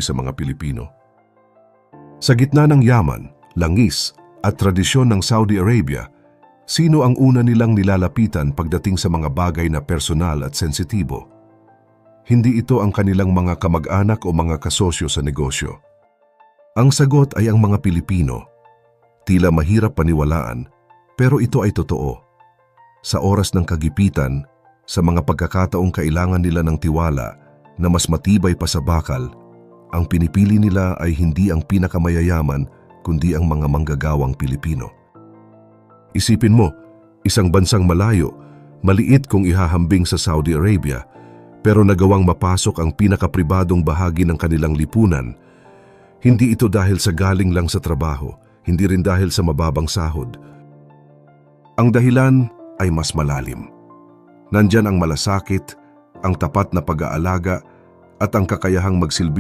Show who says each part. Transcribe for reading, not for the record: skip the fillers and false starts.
Speaker 1: sa mga Pilipino. Sa gitna ng yaman, langis at tradisyon ng Saudi Arabia, sino ang una nilang nilalapitan pagdating sa mga bagay na personal at sensitibo? Hindi ito ang kanilang mga kamag-anak o mga kasosyo sa negosyo. Ang sagot ay ang mga Pilipino. Tila mahirap paniwalaan, pero ito ay totoo. Sa oras ng kagipitan, sa mga pagkakataong kailangan nila ng tiwala na mas matibay pa sa bakal, ang pinipili nila ay hindi ang pinakamayayaman kundi ang mga manggagawang Pilipino. Isipin mo, isang bansang malayo, maliit kung ihahambing sa Saudi Arabia, pero nagawang mapasok ang pinakapribadong bahagi ng kanilang lipunan. Hindi ito dahil sa galing lang sa trabaho, hindi rin dahil sa mababang sahod. Ang dahilan ay mas malalim. Nandyan ang malasakit, ang tapat na pag-aalaga at ang kakayahang magsilbi